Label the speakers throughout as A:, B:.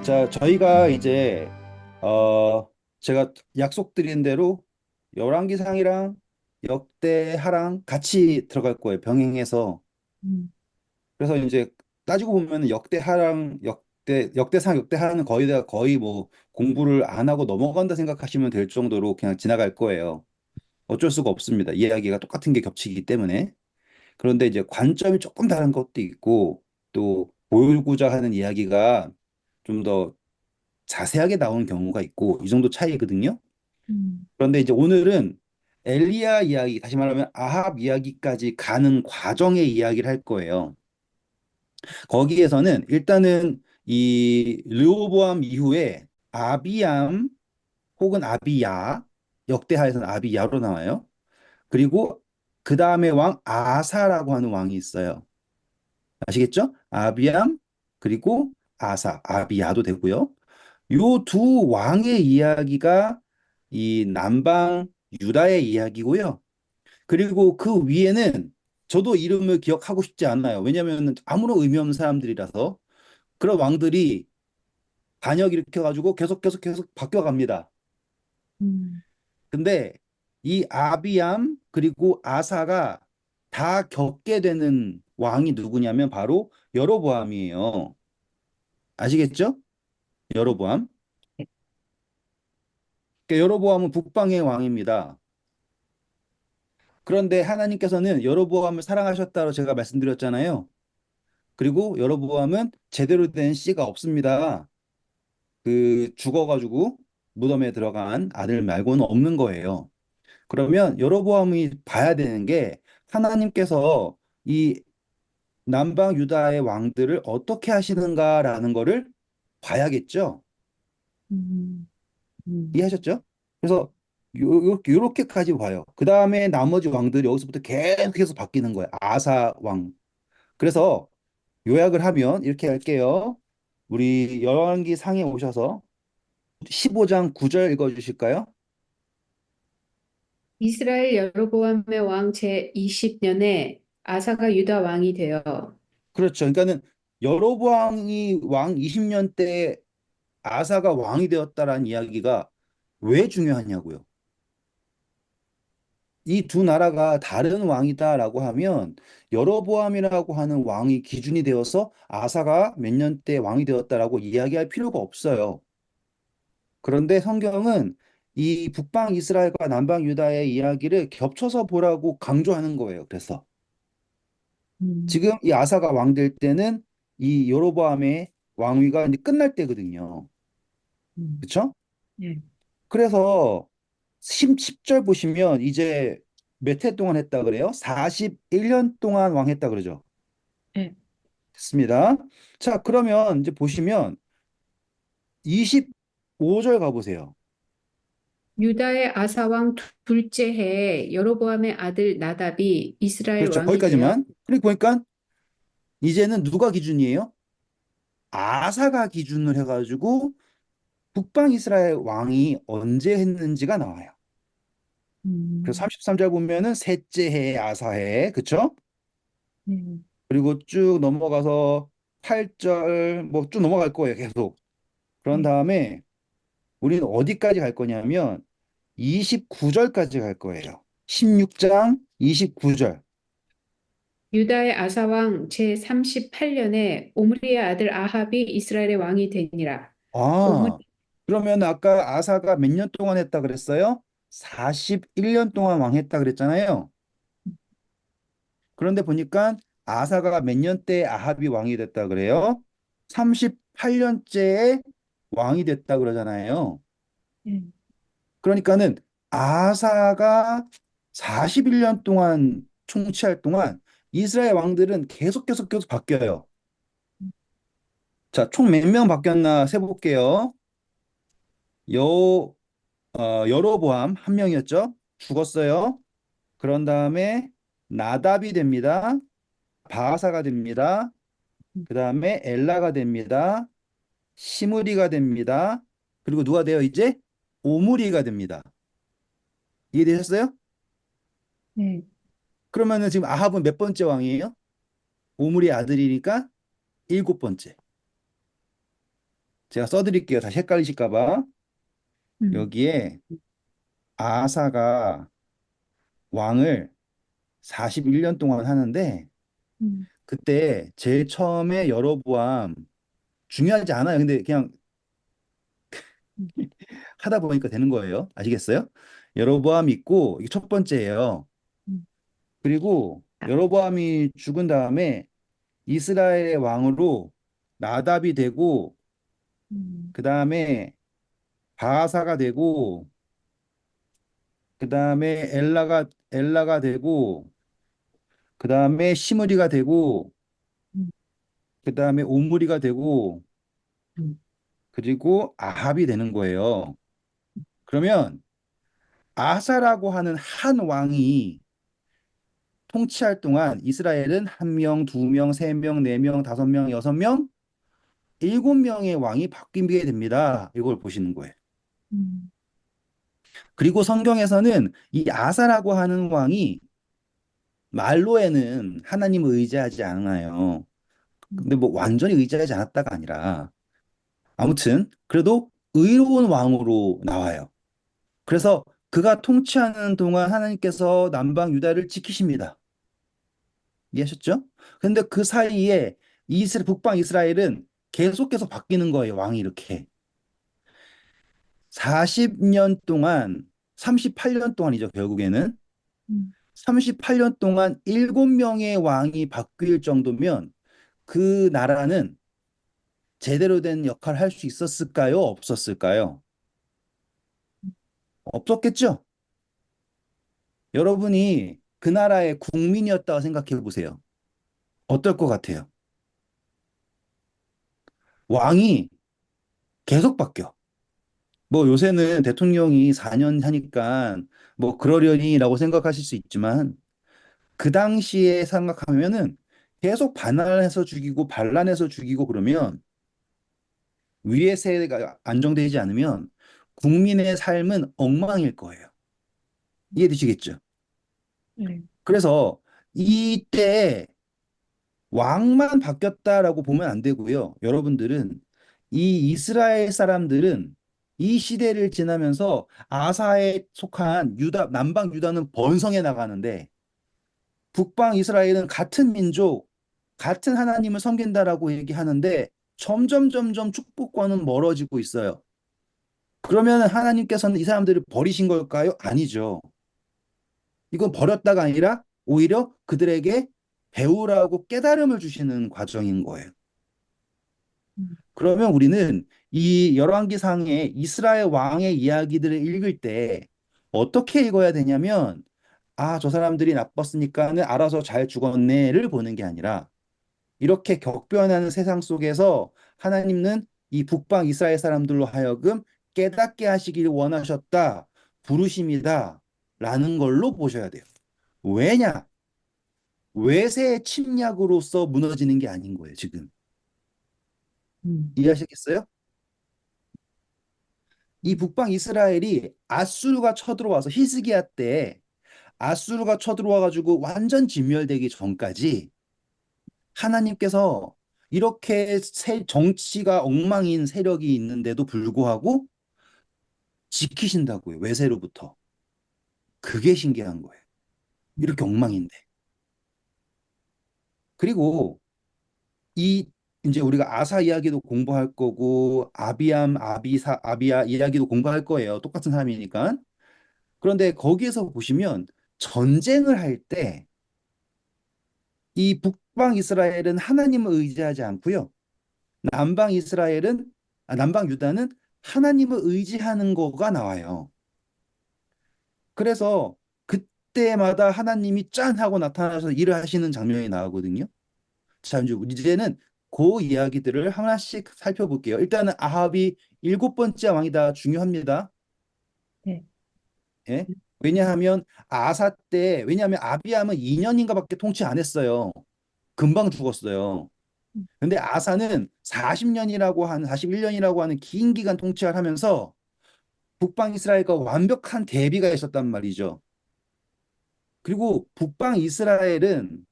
A: 자, 저희가 이제 제가 약속드린 대로 열왕기상이랑 역대하랑 같이 들어갈 거예요. 병행해서.
B: 음,
A: 그래서 이제 따지고 보면 역대하랑 역대상, 역대하는 거의 뭐 공부를 안 하고 넘어간다 생각하시면 될 정도로 그냥 지나갈 거예요. 어쩔 수가 없습니다. 이야기가 똑같은 게 겹치기 때문에. 그런데 이제 관점이 조금 다른 것도 있고 또 보여주고자 하는 이야기가 좀더 자세하게 나오는 경우가 있고 이 정도 차이거든요.
B: 음,
A: 그런데 이제 오늘은 엘리야 이야기, 다시 말하면 아합 이야기까지 가는 과정의 이야기를 할 거예요. 거기에서는 일단은 이 르호보암 이후에 아비암 혹은 아비야, 역대하에서는 아비야로 나와요. 그리고 그 다음에 왕 아사라고 하는 왕이 있어요. 아시겠죠? 아비암 그리고 아사, 아비야도 되고요. 요 두 왕의 이야기가 이 남방 유다의 이야기고요. 그리고 그 위에는 저도 이름을 기억하고 싶지 않아요. 왜냐하면 아무런 의미 없는 사람들이라서 그런 왕들이 반역 일으켜가지고 계속 바뀌어갑니다.
B: 음,
A: 근데 이 아비암 그리고 아사가 다 겪게 되는 왕이 누구냐면 바로 여로보암이에요. 아시겠죠? 여로보암. 그러니까 여로보암은 북방의 왕입니다. 그런데 하나님께서는 여로보암을 사랑하셨다고 제가 말씀드렸잖아요. 그리고 여로보암은 제대로 된 씨가 없습니다. 그 죽어가지고 무덤에 들어간 아들 말고는 없는 거예요. 그러면 여로보암이 봐야 되는 게 하나님께서 이 남방 유다의 왕들을 어떻게 하시는가라는 거를 봐야겠죠.
B: 음, 음.
A: 이해하셨죠? 그래서 요렇게까지 봐요. 그 다음에 나머지 왕들이 여기서부터 계속해서 바뀌는 거예요. 아사 왕. 그래서 요약을 하면 이렇게 할게요. 우리 열왕기 상에 오셔서 15장 9절 읽어주실까요?
B: 이스라엘 여로보암의 왕 제 20년에 아사가 유다 왕이 되어
A: 그렇죠. 그러니까는 여로보암이 왕 20년 때 아사가 왕이 되었다라는 이야기가 왜 중요하냐고요. 이 두 나라가 다른 왕이다라고 하면 여로보암이라고 하는 왕이 기준이 되어서 아사가 몇 년 때 왕이 되었다라고 이야기할 필요가 없어요. 그런데 성경은 이 북방 이스라엘과 남방 유다의 이야기를 겹쳐서 보라고 강조하는 거예요. 그래서
B: 음,
A: 지금 이 아사가 왕 될 때는 이 여로보암의 왕위가 이제 끝날 때거든요. 그렇죠?
B: 네,
A: 그래서 10절 보시면 이제 몇 해 동안 했다 그래요? 41년 동안 왕했다 그러죠.
B: 네.
A: 됐습니다. 자, 그러면 이제 보시면 25절 가보세요.
B: 유다의 아사 왕 둘째 해에 여로보암의 아들 나답이 이스라엘
A: 그렇죠.
B: 왕이 되어
A: 거기까지만. 그리고 보니까 이제는 누가 기준이에요? 아사가 기준을 해가지고 북방 이스라엘 왕이 언제 했는지가 나와요. 그래서
B: 음,
A: 33절 보면은 셋째 해 아사해. 그쵸?
B: 네,
A: 그리고 쭉 넘어가서 8절 뭐 쭉 넘어갈 거예요. 계속. 그런
B: 네.
A: 다음에 우리는 어디까지 갈 거냐면 29절까지 갈 거예요. 16장 29절.
B: 유다의 아사 왕 제 38년에 오므리의 아들 아합이 이스라엘의 왕이 되니라. 오므리
A: 아, 그러면 아까 아사가 몇 년 동안 했다 그랬어요? 41년 동안 왕했다 그랬잖아요. 그런데 보니까 아사가 몇 년 때 아합이 왕이 됐다 그래요? 38년째에 왕이 됐다 그러잖아요.
B: 네,
A: 그러니까는 아사가 41년 동안 통치할 동안 이스라엘 왕들은 계속 바뀌어요. 자, 총 몇 명 바뀌었나 세볼게요. 여, 여로보암 한 명이었죠? 죽었어요. 그런 다음에 나답이 됩니다. 바하사가 됩니다. 그 다음에 엘라가 됩니다. 시므리가 됩니다. 그리고 누가 돼요, 이제? 오므리가 됩니다. 이해되셨어요?
B: 네.
A: 그러면은 지금 아합은 몇 번째 왕이에요? 오므리 아들이니까 일곱 번째. 제가 써드릴게요. 다시 헷갈리실까 봐.
B: 음,
A: 여기에 아사가 왕을 41년 동안 하는데
B: 음,
A: 그때 제일 처음에 여로보암 중요하지 않아요. 근데 그냥
B: 음,
A: 하다 보니까 되는 거예요. 아시겠어요? 여로보암 있고 이게 첫 번째예요.
B: 음,
A: 그리고 여로보암이 죽은 다음에 이스라엘의 왕으로 나답이 되고
B: 음,
A: 그 다음에 바하사가 되고 그 다음에 엘라가 되고 그 다음에 시므리가 되고
B: 음,
A: 그 다음에 오므리가 되고
B: 음,
A: 그리고 아합이 되는 거예요. 그러면 아사라고 하는 한 왕이 통치할 동안 이스라엘은 한 명, 두 명, 세 명, 네 명, 다섯 명, 여섯 명, 일곱 명의 왕이 바뀌게 됩니다. 이걸 보시는 거예요.
B: 음,
A: 그리고 성경에서는 이 아사라고 하는 왕이 말로에는 하나님을 의지하지 않아요.
B: 음,
A: 근데 뭐 완전히 의지하지 않았다가 아니라 아무튼 그래도 의로운 왕으로 나와요. 그래서 그가 통치하는 동안 하나님께서 남방 유다를 지키십니다. 이해하셨죠? 근데 그 사이에 북방 이스라엘은 계속해서 바뀌는 거예요. 왕이 이렇게. 40년 동안, 38년 동안이죠, 결국에는.
B: 음,
A: 38년 동안 7명의 왕이 바뀔 정도면 그 나라는 제대로 된 역할을 할 수 있었을까요? 없었을까요? 없었겠죠? 여러분이 그 나라의 국민이었다고 생각해 보세요. 어떨 것 같아요? 왕이 계속 바뀌어. 뭐 요새는 대통령이 4년 하니까 뭐 그러려니라고 생각하실 수 있지만 그 당시에 생각하면은 계속 반환해서 죽이고 반란해서 죽이고 그러면 위의 세대가 안정되지 않으면 국민의 삶은 엉망일 거예요. 이해되시겠죠?
B: 네.
A: 그래서 이때 왕만 바뀌었다라고 보면 안 되고요. 여러분들은 이 이스라엘 사람들은 이 시대를 지나면서 아사에 속한 유다, 남방 유다는 번성해 나가는데 북방 이스라엘은 같은 민족, 같은 하나님을 섬긴다라고 얘기하는데 점점 축복과는 멀어지고 있어요. 그러면 하나님께서는 이 사람들을 버리신 걸까요? 아니죠. 이건 버렸다가 아니라 오히려 그들에게 배우라고 깨달음을 주시는 과정인 거예요.
B: 음,
A: 그러면 우리는 이 열왕기상의 이스라엘 왕의 이야기들을 읽을 때 어떻게 읽어야 되냐면 아, 저 사람들이 나빴으니까는 알아서 잘 죽었네를 보는 게 아니라 이렇게 격변하는 세상 속에서 하나님은 이 북방 이스라엘 사람들로 하여금 깨닫게 하시길 원하셨다. 부르심이다. 라는 걸로 보셔야 돼요. 왜냐? 외세의 침략으로서 무너지는 게 아닌 거예요, 지금.
B: 음,
A: 이해하시겠어요? 이
B: 음,
A: 북방 이스라엘이 아수르가 쳐들어와서 히스기야 때 아수르가 쳐들어와 가지고 완전 진멸되기 전까지 하나님께서 이렇게 정치가 엉망인 세력이 있는데도 불구하고 지키신다고요. 외세로부터. 그게 신기한 거예요. 이렇게 엉망인데. 그리고 이 이제 우리가 아사 이야기도 공부할 거고 아비야 이야기도 공부할 거예요. 똑같은 사람이니까. 그런데 거기에서 보시면 전쟁을 할 때 이 북방 이스라엘은 하나님을 의지하지 않고요. 남방 이스라엘은 남방 유다는 하나님을 의지하는 거가 나와요. 그래서 그때마다 하나님이 짠 하고 나타나서 일을 하시는 장면이 나오거든요. 자, 이제는 그 이야기들을 하나씩 살펴볼게요. 일단은 아합이 일곱 번째 왕이다. 중요합니다.
B: 네.
A: 예? 왜냐하면 왜냐하면 아비암은 2년인가밖에 통치 안 했어요. 금방 죽었어요.
B: 음,
A: 근데 아사는 41년이라고 하는 긴 기간 통치를 하면서 북방 이스라엘과 완벽한 대비가 있었단 말이죠. 그리고 북방 이스라엘은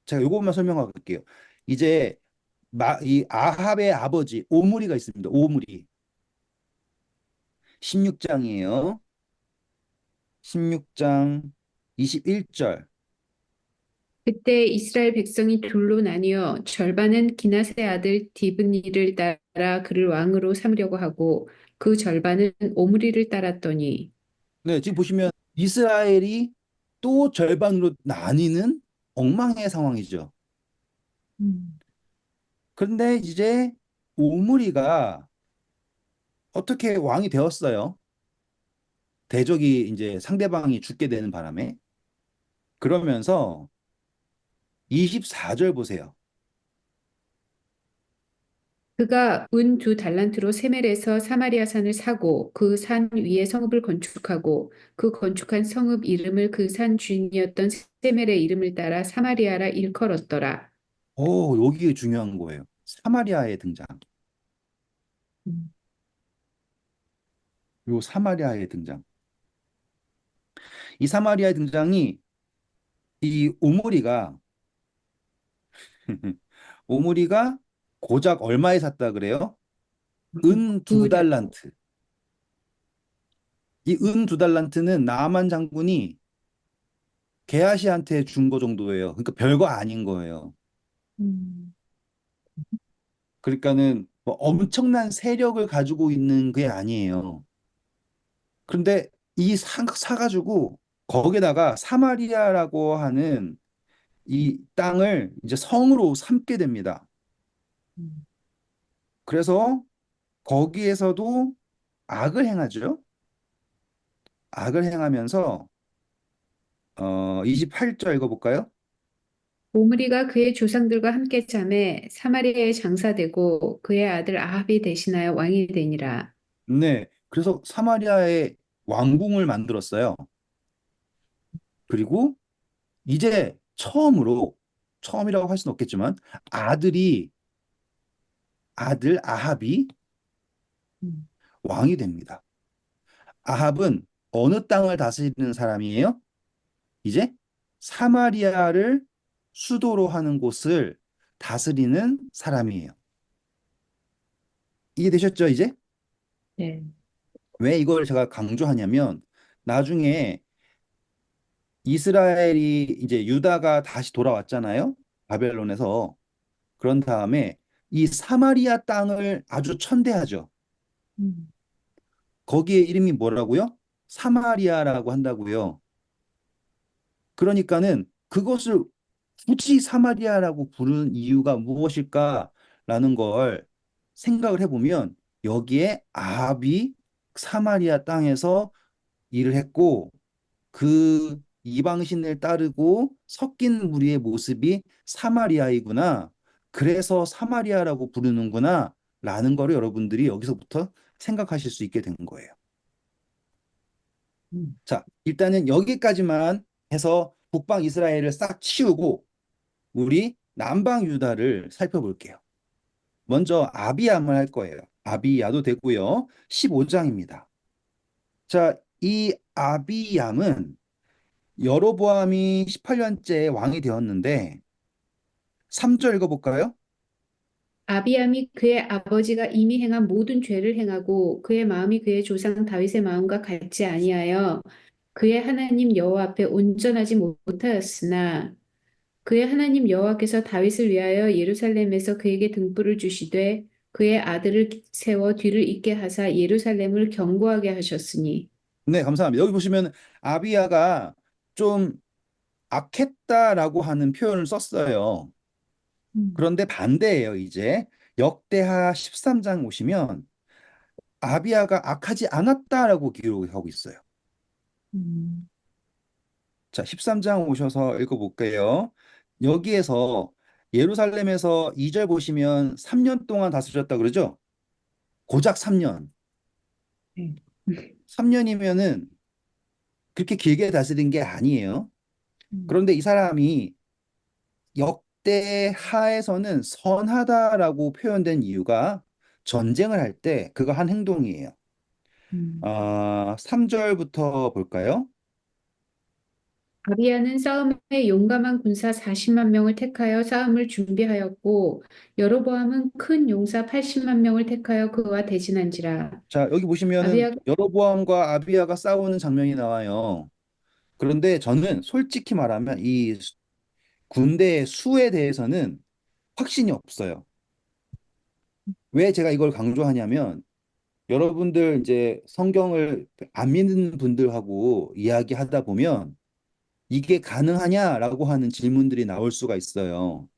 A: 제가 이것만 설명할게요. 이제 이 아합의 아버지 오므리가 있습니다. 오므리. 16장이에요. 16장 21절.
B: 그때 이스라엘 백성이 둘로 나뉘어 절반은 기낫의 아들 디브니를 따라 그를 왕으로 삼으려고 하고 그 절반은 오므리를 따랐더니
A: 네, 지금 보시면 이스라엘이 또 절반으로 나뉘는 엉망의 상황이죠.
B: 음.
A: 그런데 이제 오므리가 어떻게 왕이 되었어요? 대적이 이제 상대방이 죽게 되는 바람에. 그러면서 24절 보세요.
B: 그가 은 두 달란트로 세멜에서 사마리아 산을 사고 그 산 위에 성읍을 건축하고 그 건축한 성읍 이름을 그 산 주인이었던 세멜의 이름을 따라 사마리아라 일컬었더라.
A: 오, 여기 중요한 거예요. 사마리아의 등장.
B: 음.
A: 요 사마리아의 등장. 이 사마리아의 등장이 이 오므리가 오므리가 고작 얼마에 샀다 그래요? 은 두
B: 두 달.
A: 달란트. 이 은 두 달란트는 나아만 장군이 게하시한테 준 거 정도예요. 그러니까 별거 아닌 거예요.
B: 음.
A: 그러니까는 뭐 엄청난 세력을 가지고 있는 게 아니에요. 그런데 이 사가지고 거기다가 사마리아라고 하는 이 땅을 이제 성으로 삼게 됩니다.
B: 음.
A: 그래서 거기에서도 악을 행하죠. 악을 행하면서 28절 읽어볼까요?
B: 오므리가 그의 조상들과 함께 잠에 사마리아에 장사되고 그의 아들 아합이 대신하여 왕이 되니라.
A: 네. 그래서 사마리아에 왕궁을 만들었어요. 그리고 이제 처음이라고 할 수는 없겠지만 아들이 아들 아합이
B: 음.
A: 왕이 됩니다. 아합은 어느 땅을 다스리는 사람이에요? 이제 사마리아를 수도로 하는 곳을 다스리는 사람이에요. 이해되셨죠, 이제?
B: 네.
A: 왜 이걸 제가 강조하냐면 나중에 이스라엘이 이제 유다가 다시 돌아왔잖아요. 바벨론에서. 그런 다음에 이 사마리아 땅을 아주 천대하죠.
B: 음.
A: 거기에 이름이 뭐라고요? 사마리아라고 한다고요. 그러니까는 그것을 굳이 사마리아라고 부르는 이유가 무엇일까라는 걸 생각을 해보면 여기에 아합이 사마리아 땅에서 일을 했고 그 이방신을 따르고 섞인 무리의 모습이 사마리아이구나. 그래서 사마리아라고 부르는구나. 라는 거를 여러분들이 여기서부터 생각하실 수 있게 된 거예요.
B: 음.
A: 자, 일단은 여기까지만 해서 북방 이스라엘을 싹 치우고 우리 남방 유다를 살펴볼게요. 먼저 아비암을 할 거예요. 아비야도 되고요. 15장입니다. 자, 이 아비암은 여로보암이 18년째 왕이 되었는데 3절 읽어볼까요?
B: 아비암이 그의 아버지가 이미 행한 모든 죄를 행하고 그의 마음이 그의 조상 다윗의 마음과 같지 아니하여 그의 하나님 여호와 앞에 온전하지 못하였으나 그의 하나님 여호와께서 다윗을 위하여 예루살렘에서 그에게 등불을 주시되 그의 아들을 세워 뒤를 잇게 하사 예루살렘을 견고하게 하셨으니
A: 네, 감사합니다. 여기 보시면 아비야가 좀 악했다라고 하는 표현을 썼어요.
B: 음.
A: 그런데 반대예요, 이제. 역대하 13장 오시면 아비야가 악하지 않았다라고 기록하고 있어요.
B: 음.
A: 자, 13장 오셔서 읽어볼게요. 여기에서 예루살렘에서 2절 보시면 3년 동안 다스렸다 그러죠? 고작 3년.
B: 네.
A: 3년이면은 그렇게 길게 다스린 게 아니에요.
B: 음.
A: 그런데 이 사람이 역대하에서는 선하다라고 표현된 이유가 전쟁을 할 때 그가 한 행동이에요.
B: 음.
A: 3절부터 볼까요?
B: 아비야는 싸움에 용감한 군사 40만 명을 택하여 싸움을 준비하였고 여로보암은 큰 용사 80만 명을 택하여 그와 대진한지라.
A: 자, 여기 보시면은
B: 아비야가
A: 여로보암과 아비야가 싸우는 장면이 나와요. 그런데 저는 솔직히 말하면 이 군대의 수에 대해서는 확신이 없어요. 왜 제가 이걸 강조하냐면 여러분들 이제 성경을 안 믿는 분들하고 이야기하다 보면 이게 가능하냐라고 하는 질문들이 나올 수가 있어요.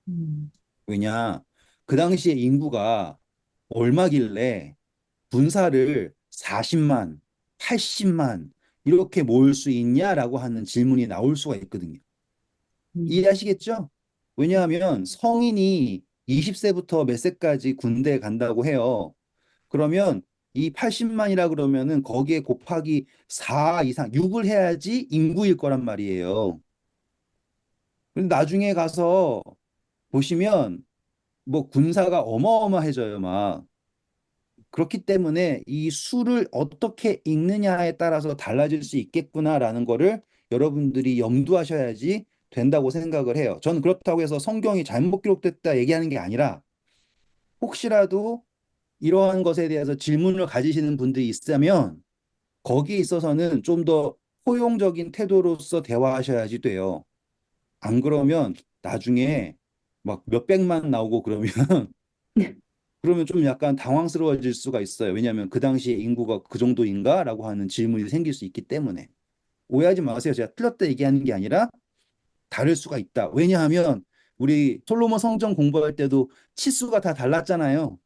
B: 음,
A: 왜냐? 그 당시에 인구가 얼마길래 군사를 40만, 80만 이렇게 모을 수 있냐라고 하는 질문이 나올 수가 있거든요.
B: 음.
A: 이해하시겠죠? 왜냐하면 성인이 20세부터 몇 세까지 군대에 간다고 해요. 그러면 이 80만이라 그러면은 거기에 곱하기 4 이상, 6을 해야지 인구일 거란 말이에요. 근데 나중에 가서 보시면 뭐 군사가 어마어마해져요, 막. 그렇기 때문에 이 수를 어떻게 읽느냐에 따라서 달라질 수 있겠구나라는 거를 여러분들이 염두하셔야지 된다고 생각을 해요. 저는 그렇다고 해서 성경이 잘못 기록됐다 얘기하는 게 아니라 혹시라도 이러한 것에 대해서 질문을 가지시는 분들이 있다면 거기에 있어서는 좀 더 포용적인 태도로서 대화하셔야지 돼요. 안 그러면 나중에 막 몇백만 나오고 그러면 그러면 좀 약간 당황스러워질 수가 있어요. 왜냐하면 그 당시에 인구가 그 정도인가? 라고 하는 질문이 생길 수 있기 때문에. 오해하지 마세요. 제가 틀렸다 얘기하는 게 아니라 다를 수가 있다. 왜냐하면 우리 솔로몬 성전 공부할 때도 치수가 다 달랐잖아요.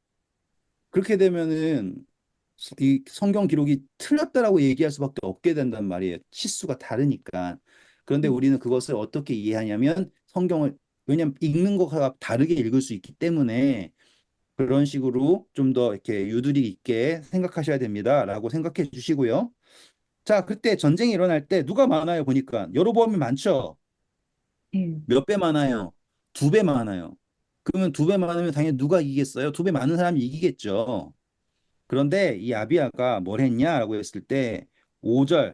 A: 그렇게 되면은 이 성경 기록이 틀렸다라고 얘기할 수밖에 없게 된단 말이에요. 치수가 다르니까. 그런데 우리는 그것을 어떻게 이해하냐면 성경을 왜냐하면 읽는 것과 다르게 읽을 수 있기 때문에 그런 식으로 좀 더 이렇게 유두리 있게 생각하셔야 됩니다라고 생각해 주시고요. 자, 그때 전쟁이 일어날 때 누가 많아요? 보니까 여로보암이 많죠.
B: 예.
A: 몇 배 많아요? 2배 많아요. 그러면 2배 많으면 당연히 누가 이기겠어요? 2배 많은 사람이 이기겠죠. 그런데 이 아비아가 뭘 했냐라고 했을 때 5절.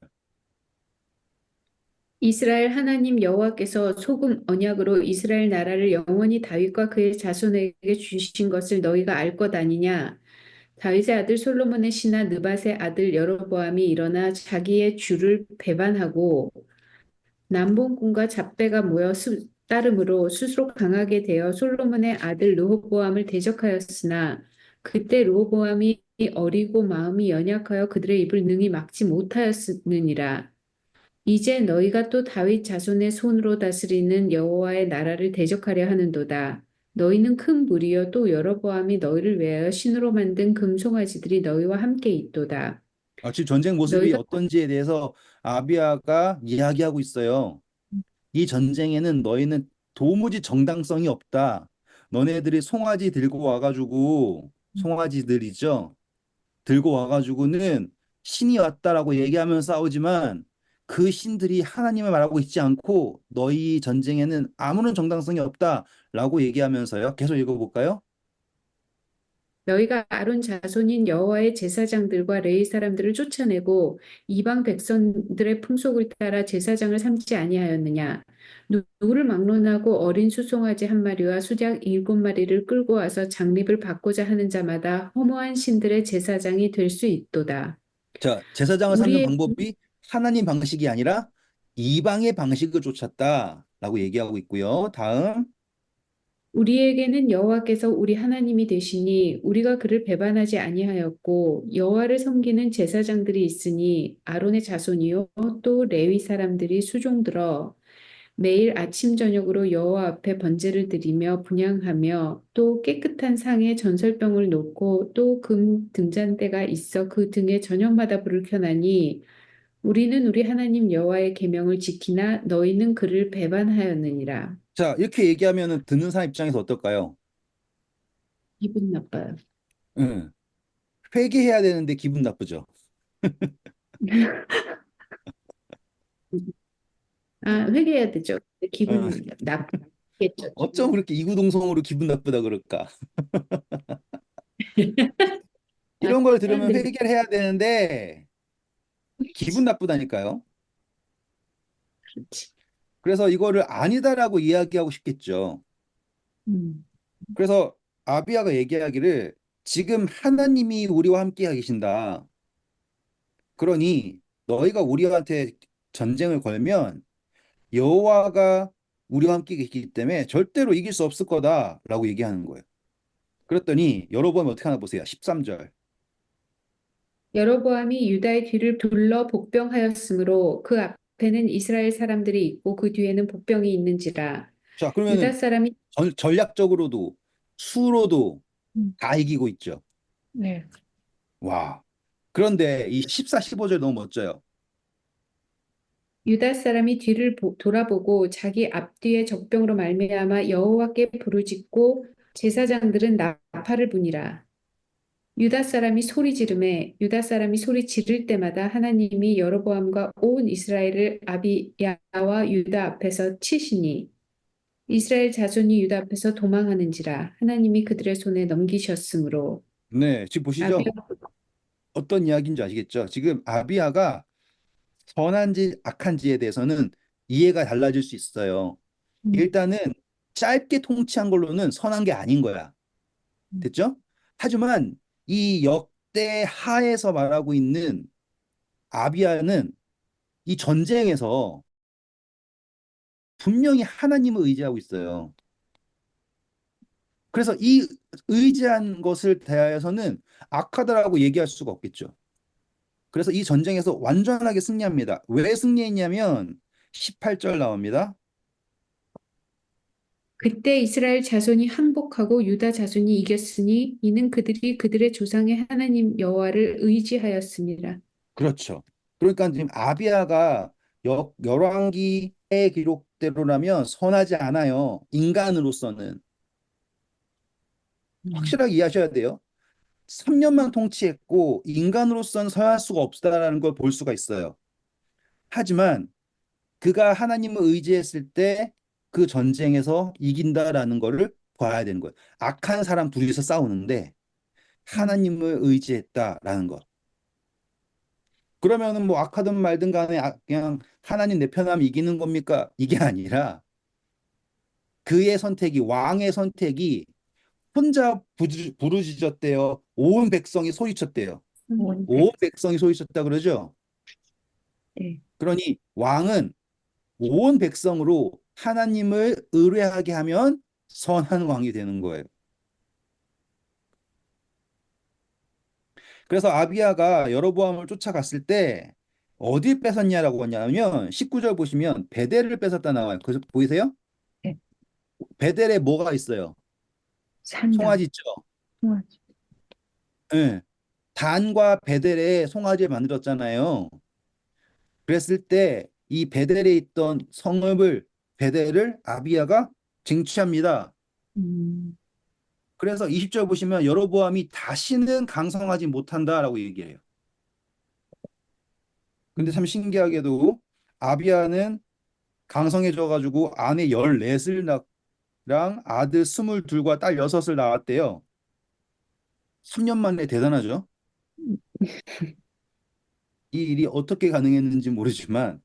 B: 이스라엘 하나님 여호와께서 소금 언약으로 이스라엘 나라를 영원히 다윗과 그의 자손에게 주신 것을 너희가 알 것 아니냐? 다윗의 아들 솔로몬의 신하 느밧의 아들 여로보암이 일어나 자기의 주를 배반하고 남봉꾼과 잡배가 모여 따름으로 스스로 강하게 되어 솔로몬의 아들 르호보암을 대적하였으나 그때 르호보암이 어리고 마음이 연약하여 그들의 입을 능히 막지 못하였느니라. 이제 너희가 또 다윗 자손의 손으로 다스리는 여호와의 나라를 대적하려 하는도다. 너희는 큰 무리여 또 여로보암이 너희를 위하여 신으로 만든 금송아지들이 너희와 함께 있도다.
A: 지금 전쟁 모습이
B: 너희가
A: 어떤지에 대해서 아비아가 이야기하고 있어요. 이 전쟁에는 너희는 도무지 정당성이 없다. 너네들이 송아지 들고 와가지고 송아지들이죠. 들고 와가지고는 신이 왔다라고 얘기하면 싸우지만 그 신들이 하나님을 말하고 있지 않고 너희 전쟁에는 아무런 정당성이 없다라고 얘기하면서요. 계속 읽어볼까요?
B: 너희가 아론 자손인 여호와의 제사장들과 레위 사람들을 쫓아내고 이방 백성들의 풍속을 따라 제사장을 삼지 아니하였느냐? 누구를 막론하고 어린 수송아지 한 마리와 수작 7마리를 끌고 와서 장립을 받고자 하는 자마다 허무한 신들의 제사장이 될 수 있도다.
A: 자, 제사장을 삼는
B: 우리의
A: 방법이 하나님 방식이 아니라 이방의 방식을 쫓았다라고 얘기하고 있고요. 다음.
B: 우리에게는 여호와께서 우리 하나님이 되시니 우리가 그를 배반하지 아니하였고 여호와를 섬기는 제사장들이 있으니 아론의 자손이요 또 레위 사람들이 수종들어 매일 아침 저녁으로 여호와 앞에 번제를 드리며 분향하며 또 깨끗한 상에 전설병을 놓고 또 금 등잔대가 있어 그 등에 저녁마다 불을 켜나니 우리는 우리 하나님 여호와의 계명을 지키나 너희는 그를 배반하였느니라.
A: 자, 이렇게 얘기하면 듣는 사람 입장에서 어떨까요?
B: 기분 나빠요.
A: 응. 회개해야 되는데 기분 나쁘죠.
B: 아, 회개해야 되죠.
A: 어,
B: 기분 나쁘겠죠.
A: 어쩜 그렇게 이구동성으로 기분 나쁘다 그럴까?
B: 아,
A: 이런 걸 들으면
B: 사람들이,
A: 회개를 해야 되는데 기분 나쁘다니까요.
B: 그렇지.
A: 그래서 이거를 아니다라고 이야기하고 싶겠죠.
B: 음.
A: 그래서 아비야가 얘기하기를 지금 하나님이 우리와 함께 계신다. 그러니 너희가 우리한테 전쟁을 걸면 여호와가 우리와 함께 계시기 때문에 절대로 이길 수 없을 거다라고 얘기하는 거예요. 그랬더니 여러분 어떻게 하나 보세요. 13절.
B: 여로보암이 유다의 뒤를 둘러 복병하였으므로 그 앞에는 이스라엘 사람들이 있고 그 뒤에는 복병이 있는지라.
A: 자,
B: 유다
A: 그러면은
B: 사람이
A: 전략적으로도 수로도
B: 음.
A: 다 이기고 있죠.
B: 네.
A: 와. 그런데 이 14, 15절 너무 멋져요.
B: 유다 사람이 뒤를 돌아보고 자기 앞뒤의 적병으로 말미암아 여호와께 부르짖고 제사장들은 나팔을 부니라. 유다 사람이 소리 지르매 유다 사람이 소리 지를 때마다 하나님이 여로보암과 온 이스라엘을 아비야와 유다 앞에서 치시니 이스라엘 자손이 유다 앞에서 도망하는지라 하나님이 그들의 손에 넘기셨으므로
A: 네, 지금
B: 아비야
A: 보시죠. 어떤 이야기인지 아시겠죠? 지금 아비야가 선한지 악한지에 대해서는 이해가 달라질 수 있어요.
B: 음,
A: 일단은 짧게 통치한 걸로는 선한 게 아닌 거야.
B: 음,
A: 됐죠? 하지만 이 역대 하에서 말하고 있는 아비야는 이 전쟁에서 분명히 하나님을 의지하고 있어요. 그래서 이 의지한 것을 대하여서는 악하다라고 얘기할 수가 없겠죠. 그래서 이 전쟁에서 완전하게 승리합니다. 왜 승리했냐면 18절 나옵니다.
B: 그때 이스라엘 자손이 항복하고 유다 자손이 이겼으니 이는 그들이 그들의 조상의 하나님 여호와를 의지하였습니다.
A: 그렇죠. 그러니까 지금 아비아가 열왕기의 기록대로라면 선하지 않아요. 인간으로서는.
B: 음,
A: 확실하게 이해하셔야 돼요. 3년만 통치했고 인간으로서는 선할 수가 없다라는 걸 볼 수가 있어요. 하지만 그가 하나님을 의지했을 때 그 전쟁에서 이긴다라는 거를 봐야 되는 거예요. 악한 사람 둘이서 싸우는데
B: 음,
A: 하나님을 의지했다라는 것. 그러면은 뭐 악하든 말든 간에 그냥 하나님 내 편하면 이기는 겁니까? 이게 아니라 그의 선택이 왕의 선택이 혼자 부르짖었대요. 온 백성이 소리쳤대요.
B: 원백.
A: 온 백성이 소리쳤다 그러죠.
B: 네.
A: 그러니 왕은 온 백성으로 하나님을 의뢰하게 하면 선한 왕이 되는 거예요. 그래서 아비야가 여로보암을 쫓아갔을 때 어디 뺏었냐라고 하냐면 19절 보시면 베델을 뺏었다 나와요. 그래서 보이세요?
B: 네.
A: 베델에 뭐가 있어요?
B: 산당.
A: 송아지 있죠?
B: 송아지.
A: 예. 단과 베델에 송아지를 만들었잖아요. 그랬을 때 이 베델에 있던 성읍을 베델을 아비야가 쟁취합니다.
B: 음,
A: 그래서 20절 보시면 여로보암이 다시는 강성하지 못한다라고 얘기해요. 근데
B: 음,
A: 참 신기하게도 아비야는 강성해져 가지고 아내 14을 랑 아들 22과 딸 6을 낳았대요. 3년 만에 대단하죠. 이 일이 어떻게 가능했는지 모르지만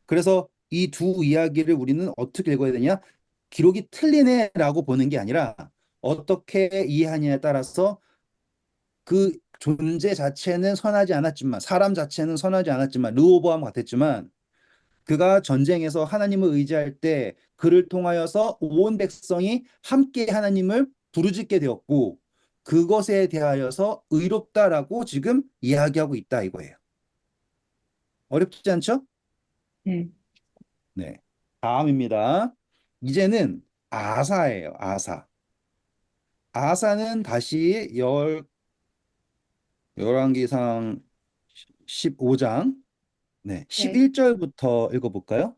A: 그래서 이 두 이야기를 우리는 어떻게 읽어야 되냐? 기록이 틀리네라고 보는 게 아니라 어떻게 이해하냐에 따라서 그 존재 자체는 선하지 않았지만 사람 자체는 선하지 않았지만 르호보암 같았지만 그가 전쟁에서 하나님을 의지할 때 그를 통하여서 온 백성이 함께 하나님을 부르짖게 되었고 그것에 대하여서 의롭다라고 지금 이야기하고 있다 이거예요. 어렵지 않죠?
B: 네.
A: 네. 다음입니다. 이제는 아사예요. 아사. 아사는 다시 열왕기상 15장 네,
B: 네.
A: 11절부터 읽어볼까요?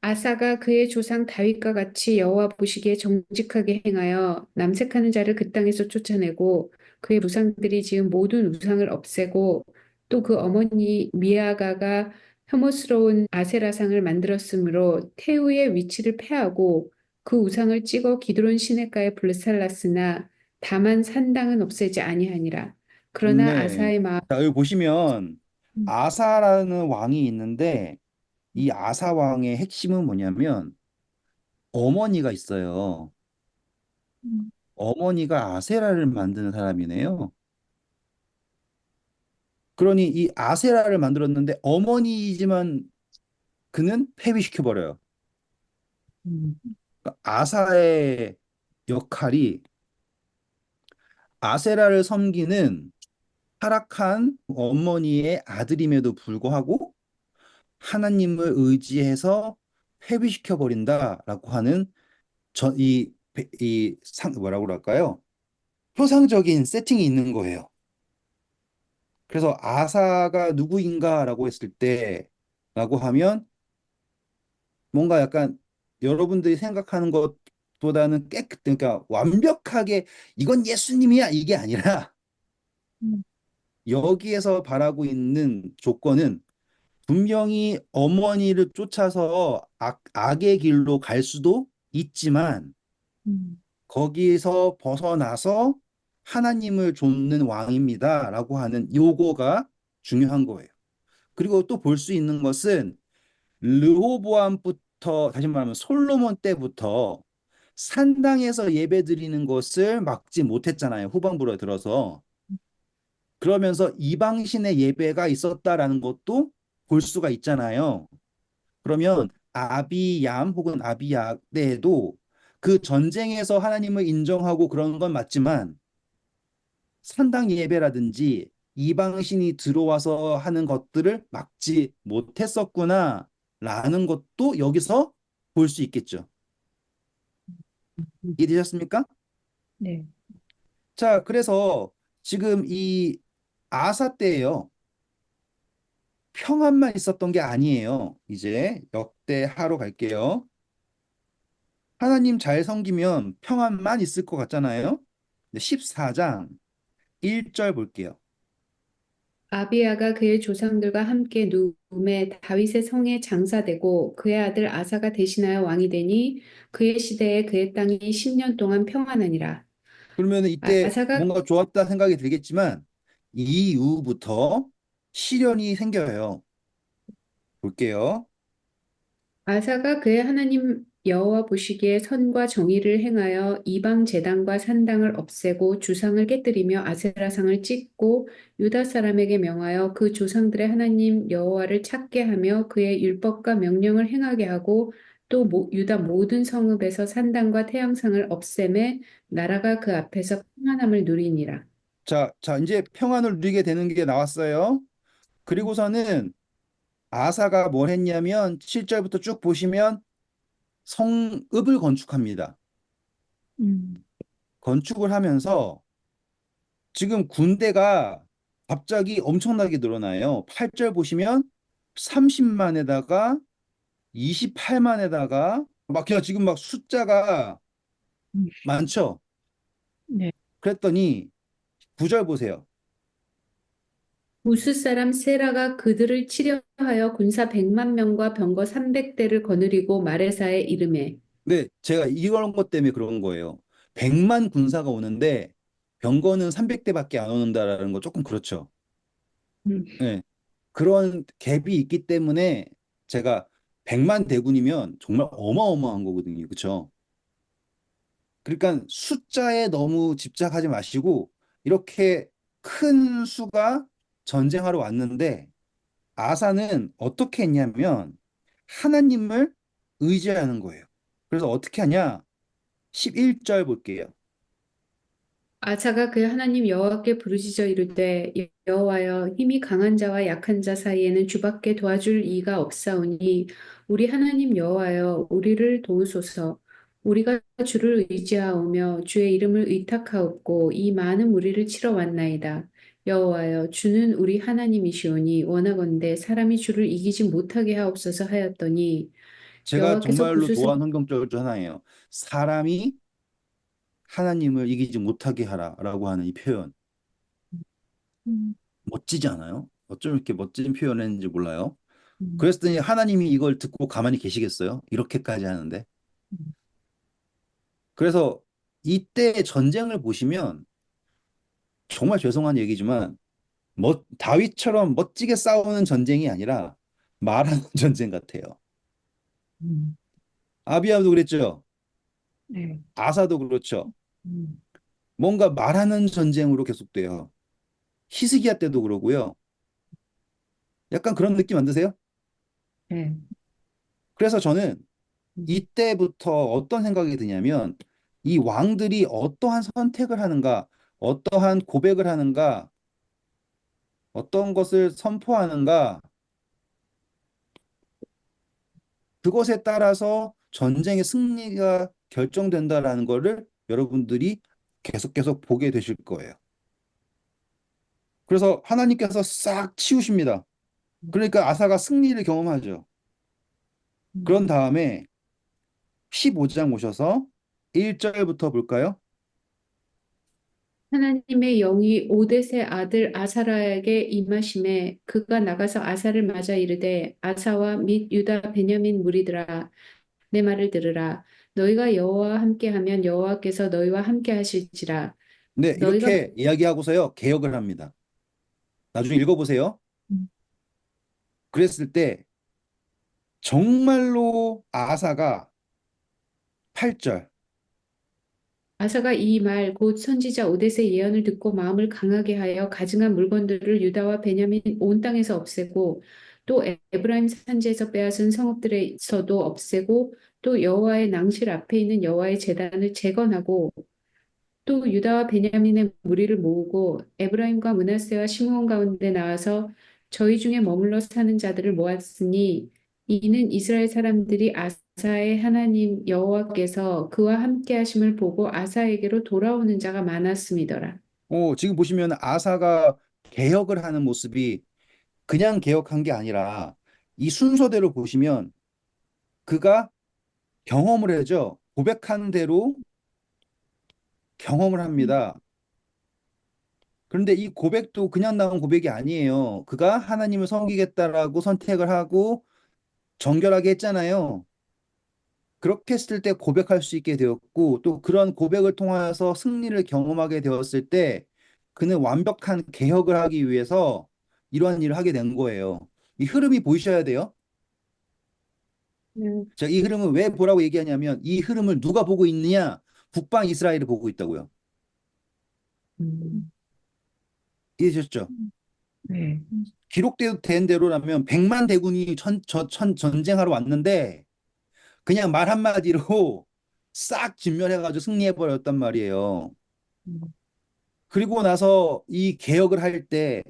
B: 아사가 그의 조상 다윗과 같이 여호와 보시기에 정직하게 행하여 남색하는 자를 그 땅에서 쫓아내고 그의 무상들이 지은 모든 우상을 없애고 또 그 어머니 미아가가 혐오스러운 아세라상을 만들었으므로 태우의 위치를 패하고 그 우상을 찍어 기드론 시내가에 불살랐으나 다만 산당은 없애지 아니하니라. 그러나
A: 네.
B: 아사의 마음
A: 자, 여기 보시면
B: 음,
A: 아사라는 왕이 있는데 이 아사 왕의 핵심은 뭐냐면 어머니가 있어요.
B: 음,
A: 어머니가 아세라를 만드는 사람이네요. 그러니 이 아세라를 만들었는데 어머니이지만 그는 폐위시켜버려요.
B: 음,
A: 그러니까 아사의 역할이 아세라를 섬기는 타락한 어머니의 아들임에도 불구하고 하나님을 의지해서 폐위시켜 버린다라고 하는 뭐라고 그럴까요? 표상적인 세팅이 있는 거예요. 그래서 아사가 누구인가라고 했을 때라고 하면 뭔가 약간 여러분들이 생각하는 것보다는 그러니까 완벽하게 이건 예수님이야 이게 아니라
B: 음,
A: 여기에서 바라고 있는 조건은 분명히 어머니를 쫓아서 악의 길로 갈 수도 있지만
B: 음,
A: 거기에서 벗어나서 하나님을 돕는 왕입니다라고 하는 요거가 중요한 거예요. 그리고 또 볼 수 있는 것은 르호보암부터 다시 말하면 솔로몬 때부터 산당에서 예배 드리는 것을 막지 못했잖아요. 후반부로 들어서. 그러면서 이방신의 예배가 있었다라는 것도 볼 수가 있잖아요. 그러면 아비얌 혹은 아비야 때에도 그 전쟁에서 하나님을 인정하고 그런 건 맞지만 산당 예배라든지 이방신이 들어와서 하는 것들을 막지 못했었구나라는 것도 여기서 볼 수 있겠죠.
B: 음.
A: 이해되셨습니까?
B: 네.
A: 자, 그래서 지금 이 아사 때예요. 평안만 있었던 게 아니에요. 이제 역대하로 갈게요. 하나님 잘 섬기면 평안만 있을 것 같잖아요. 14장 1절 볼게요.
B: 아비야가 그의 조상들과 함께 누움에 다윗의 성에 장사되고 그의 아들 아사가 대신하여 왕이 되니 그의 시대에 그의 땅이 10년 동안 평안하니라.
A: 그러면 이때
B: 아사가
A: 뭔가 좋았다 생각이 들겠지만 이후부터 시련이 생겨요. 볼게요.
B: 아사가 그의 하나님 여호와 보시기에 선과 정의를 행하여 이방 제단과 산당을 없애고 주상을 깨뜨리며 아세라상을 찢고 유다 사람에게 명하여 그 조상들의 하나님 여호와를 찾게 하며 그의 율법과 명령을 행하게 하고 또 유다 모든 성읍에서 산당과 태양상을 없애매 나라가 그 앞에서 평안함을 누리니라.
A: 자, 이제 평안을 누리게 되는 게 나왔어요. 그리고서는 아사가 뭘 했냐면 7절부터 쭉 보시면 성읍을 건축합니다.
B: 음,
A: 건축을 하면서 지금 군대가 갑자기 엄청나게 늘어나요. 8절 보시면 30만에다가 28만에다가 막 그냥 지금 막 숫자가
B: 음,
A: 많죠.
B: 네.
A: 그랬더니 9절 보세요.
B: 우스 사람 세라가 그들을 치려하여 군사 100만 명과 병거 300대를 거느리고 마레사에 이르매
A: 근데 제가 이런 것 때문에 그런 거예요. 100만 군사가 오는데 병거는 300대밖에 안 오는다라는 거 조금 그렇죠.
B: 음,
A: 네. 그런 갭이 있기 때문에 제가 100만 대군이면 정말 어마어마한 거거든요. 그렇죠? 그러니까 숫자에 너무 집착하지 마시고 이렇게 큰 수가 전쟁하러 왔는데 아사는 어떻게 했냐면 하나님을 의지하는 거예요. 그래서 어떻게 하냐? 11절 볼게요.
B: 아사가 그 하나님 여호와께 부르짖어 이르되 여호와여 힘이 강한 자와 약한 자 사이에는 주밖에 도와줄 이가 없사오니 우리 하나님 여호와여 우리를 도우소서. 우리가 주를 의지하오며 주의 이름을 의탁하옵고 이 많은 무리를 치러 왔나이다. 여호와여 주는 우리 하나님이시오니 원하건대 사람이 주를 이기지 못하게 하옵소서 하였더니
A: 제가
B: 여호와께서
A: 정말로
B: 부수사
A: 좋아하는 성경절 중 하나예요. 사람이 하나님을 이기지 못하게 하라라고 하는 이 표현.
B: 음,
A: 멋지지 않아요? 어쩜 이렇게 멋진 표현을 했는지 몰라요.
B: 음,
A: 그랬더니 하나님이 이걸 듣고 가만히 계시겠어요? 이렇게까지 하는데. 그래서 이때 전쟁을 보시면 정말 죄송한 얘기지만 다윗처럼 멋지게 싸우는 전쟁이 아니라 말하는 전쟁 같아요.
B: 음,
A: 아비야도 그랬죠.
B: 네.
A: 아사도 그렇죠.
B: 음,
A: 뭔가 말하는 전쟁으로 계속돼요. 히스기야 때도 그러고요. 약간 그런 느낌 안 드세요?
B: 네.
A: 그래서 저는
B: 음,
A: 이때부터 어떤 생각이 드냐면 이 왕들이 어떠한 선택을 하는가, 어떠한 고백을 하는가, 어떤 것을 선포하는가, 그것에 따라서 전쟁의 승리가 결정된다라는 거를 여러분들이 계속 보게 되실 거예요. 그래서 하나님께서 싹 치우십니다. 그러니까 아사가 승리를 경험하죠. 그런
B: 음.
A: 다음에 15장 오셔서 1절부터 볼까요?
B: 하나님의 영이 오뎃의 아들 아사라에게 임하심에 그가 나가서 아사를 맞아 이르되 아사와 및 유다 베냐민 무리들아 내 말을 들으라 너희가 여호와와 함께하면 여호와께서 너희와 함께 하실지라
A: 네,
B: 너희가
A: 이렇게 이야기하고서요, 개혁을 합니다. 나중에 읽어보세요. 그랬을 때 정말로 아사가 8절,
B: 아사가 이 말 곧 선지자 오뎃의 예언을 듣고 마음을 강하게 하여 가증한 물건들을 유다와 베냐민 온 땅에서 없애고 또 에브라임 산지에서 빼앗은 성읍들에서도 없애고 또 여호와의 낭실 앞에 있는 여호와의 제단을 재건하고 또 유다와 베냐민의 무리를 모으고 에브라임과 므낫세와 시므온 가운데 나와서 저희 중에 머물러 사는 자들을 모았으니 이는 이스라엘 사람들이 아사의 하나님 여호와께서 그와 함께 하심을 보고 아사에게로 돌아오는 자가 많았음이더라.
A: 지금 보시면 아사가 개혁을 하는 모습이 그냥 개혁한 게 아니라 이 순서대로 보시면 그가 경험을 하죠. 고백한 대로 경험을 합니다. 그런데 이 고백도 그냥 나온 고백이 아니에요. 그가 하나님을 섬기겠다라고 선택을 하고 정결하게 했잖아요. 그렇게 했을 때 고백할 수 있게 되었고, 또 그런 고백을 통하여서 승리를 경험하게 되었을 때, 그는 완벽한 개혁을 하기 위해서 이러한 일을 하게 된 거예요. 이 흐름이 보이셔야 돼요.
B: 음,
A: 자, 이 흐름을 왜 보라고 얘기하냐면, 이 흐름을 누가 보고 있느냐? 북방 이스라엘이 보고 있다고요.
B: 음,
A: 이해되셨죠?
B: 네.
A: 기록된 대로라면 100만 대군이 전쟁하러 왔는데, 그냥 말 한마디로 싹 진멸해가지고 승리해버렸단 말이에요.
B: 음,
A: 그리고 나서 이 개혁을 할 때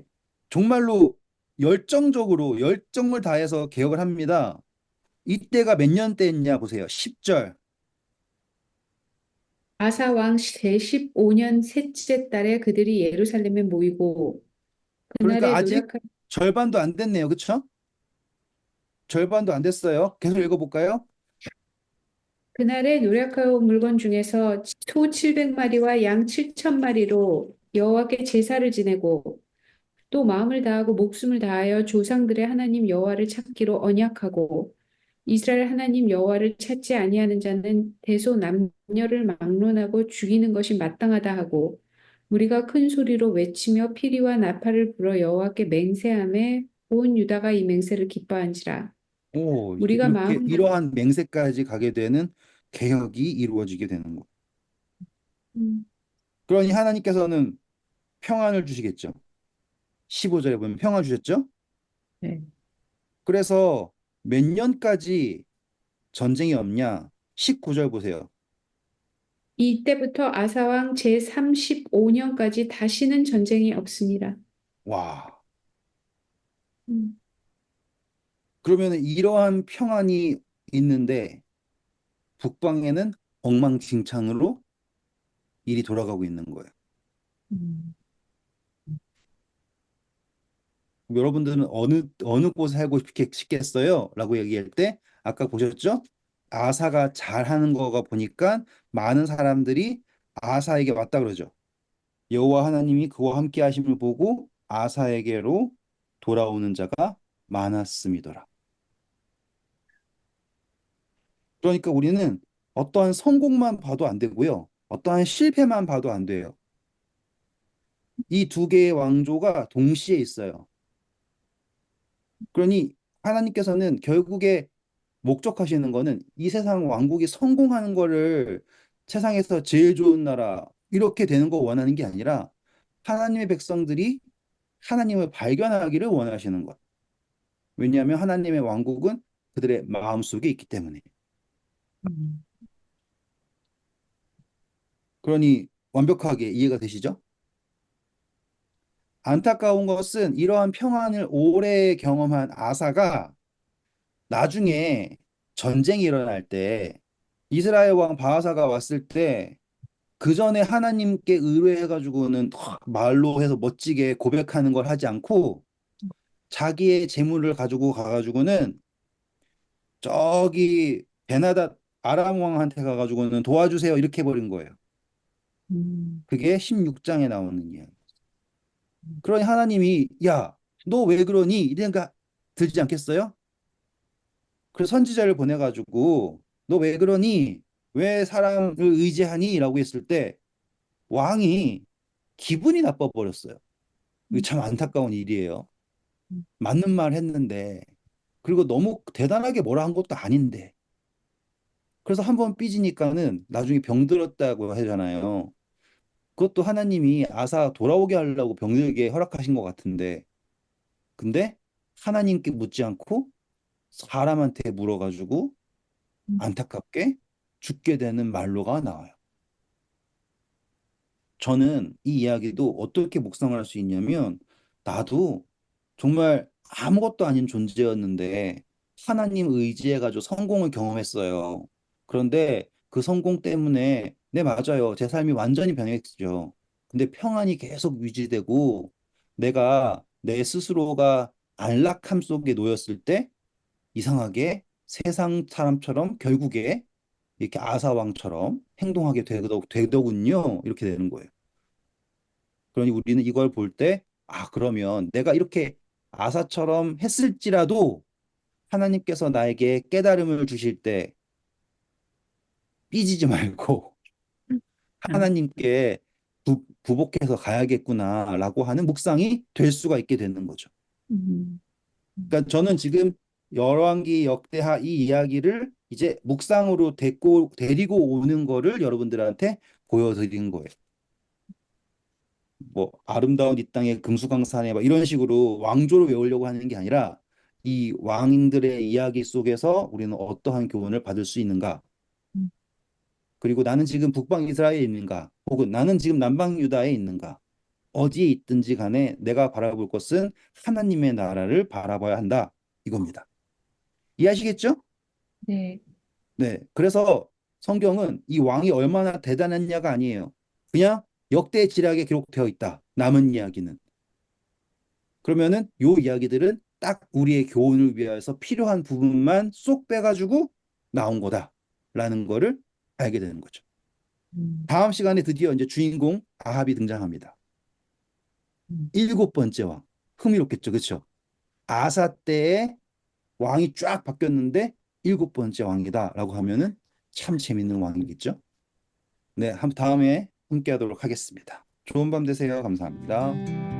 A: 정말로 열정적으로 열정을 다해서 개혁을 합니다. 이때가 몇 년 때였냐 보세요. 10절.
B: 아사 왕 제15년 셋째 달에 그들이 예루살렘에 모이고
A: 그러니까
B: 그날의
A: 아직
B: 노력할
A: 절반도 안 됐네요. 그쵸? 절반도 안 됐어요. 계속 읽어볼까요?
B: 그날에 노력할 물건 중에서 소 700마리와 양 7,000마리로 여호와께 제사를 지내고 또 마음을 다하고 목숨을 다하여 조상들의 하나님 여호와를 찾기로 언약하고 이스라엘 하나님 여호와를 찾지 아니하는 자는 대소 남녀를 막론하고 죽이는 것이 마땅하다 하고 우리가 큰 소리로 외치며 피리와 나팔을 불어 여호와께 맹세하며 온 유다가 이 맹세를 기뻐한지라 우리가
A: 이렇게
B: 마음 다
A: 이러한 맹세까지 가게 되는 개혁이 이루어지게 되는 거.
B: 음,
A: 그러니 하나님께서는 평안을 주시겠죠. 15절에 보면 평안 주셨죠?
B: 네.
A: 그래서 몇 년까지 전쟁이 없냐? 19절 보세요.
B: 이때부터 아사왕 제35년까지 다시는 전쟁이 없습니다.
A: 와.
B: 음,
A: 그러면 이러한 평안이 있는데 북방에는 엉망진창으로 일이 돌아가고 있는 거예요.
B: 음.
A: 여러분들은 어느 곳에 살고 싶겠어요? 라고 얘기할 때 아까 보셨죠? 아사가 잘하는 거가 보니까 많은 사람들이 아사에게 왔다 그러죠. 여호와 하나님이 그와 함께 하심을 보고 아사에게로 돌아오는 자가 많았음이더라. 그러니까 우리는 어떠한 성공만 봐도 안 되고요. 어떠한 실패만 봐도 안 돼요. 이 두 개의 왕조가 동시에 있어요. 그러니 하나님께서는 결국에 목적하시는 거는 이 세상 왕국이 성공하는 거를 세상에서 제일 좋은 나라 이렇게 되는 거 원하는 게 아니라 하나님의 백성들이 하나님을 발견하기를 원하시는 것. 왜냐하면 하나님의 왕국은 그들의 마음속에 있기 때문에.
B: 음,
A: 그러니 완벽하게 이해가 되시죠? 안타까운 것은 이러한 평안을 오래 경험한 아사가 나중에 전쟁이 일어날 때 이스라엘 왕 바하사가 왔을 때 그 전에 하나님께 의뢰해가지고는 말로 해서 멋지게 고백하는 걸 하지 않고 자기의 재물을 가지고 가가지고는 저기 베나닷 아람 왕한테 가가지고는 도와주세요 이렇게 해버린 거예요.
B: 음,
A: 그게 16장에 나오는 이야기. 그러니 하나님이 야, 너 왜 그러니? 이 생각 들지 않겠어요? 그래서 선지자를 보내가지고 너 왜 그러니? 왜 사람을 의지하니? 라고 했을 때 왕이 기분이 나빠 버렸어요. 이거
B: 음,
A: 참 안타까운 일이에요.
B: 음,
A: 맞는 말 했는데 그리고 너무 대단하게 뭐라 한 것도 아닌데 그래서 한 번 삐지니까는 나중에 병들었다고 하잖아요. 그것도 하나님이 아사 돌아오게 하려고 병들게 허락하신 것 같은데 근데 하나님께 묻지 않고 사람한테 물어가지고
B: 음,
A: 안타깝게 죽게 되는 말로가 나와요. 저는 이 이야기도 어떻게 묵상을 할 수 있냐면 나도 정말 아무것도 아닌 존재였는데 하나님 의지해가지고 성공을 경험했어요. 그런데 그 성공 때문에 네, 맞아요. 제 삶이 완전히 변했죠. 근데 평안이 계속 유지되고 내가 내 스스로가 안락함 속에 놓였을 때 이상하게 세상 사람처럼 결국에 이렇게 아사왕처럼 행동하게 되더군요. 이렇게 되는 거예요. 그러니 우리는 이걸 볼 때, 아, 그러면 내가 이렇게 아사처럼 했을지라도 하나님께서 나에게 깨달음을 주실 때 삐지지 말고
B: 아,
A: 하나님께 부복해서 가야겠구나라고 하는 묵상이 될 수가 있게 되는 거죠.
B: 음,
A: 그러니까 저는 지금 열왕기 역대하 이 이야기를 이제 묵상으로 데리고 오는 거를 여러분들한테 보여드린 거예요. 뭐 아름다운 이 땅의 금수강산에 막 이런 식으로 왕조를 외우려고 하는 게 아니라 이 왕들의 이야기 속에서 우리는 어떠한 교훈을 받을 수 있는가?
B: 음,
A: 그리고 나는 지금 북방 이스라엘에 있는가? 혹은 나는 지금 남방 유다에 있는가? 어디에 있든지 간에 내가 바라볼 것은 하나님의 나라를 바라봐야 한다. 이겁니다. 이해하시겠죠?
B: 네.
A: 네. 그래서 성경은 이 왕이 얼마나 대단했냐가 아니에요. 그냥 역대 지략에 기록되어 있다. 남은 이야기는. 그러면은 요 이야기들은 딱 우리의 교훈을 위해서 필요한 부분만 쏙 빼가지고 나온 거다라는 거를 알게 되는 거죠.
B: 음,
A: 다음 시간에 드디어 이제 주인공 아합이 등장합니다.
B: 음,
A: 일곱 번째 왕. 흥미롭겠죠, 그렇죠? 아사 때에 왕이 쫙 바뀌었는데 일곱 번째 왕이다라고 하면은 참 재밌는 왕이겠죠? 네, 다음에 함께 하도록 하겠습니다. 좋은 밤 되세요. 감사합니다.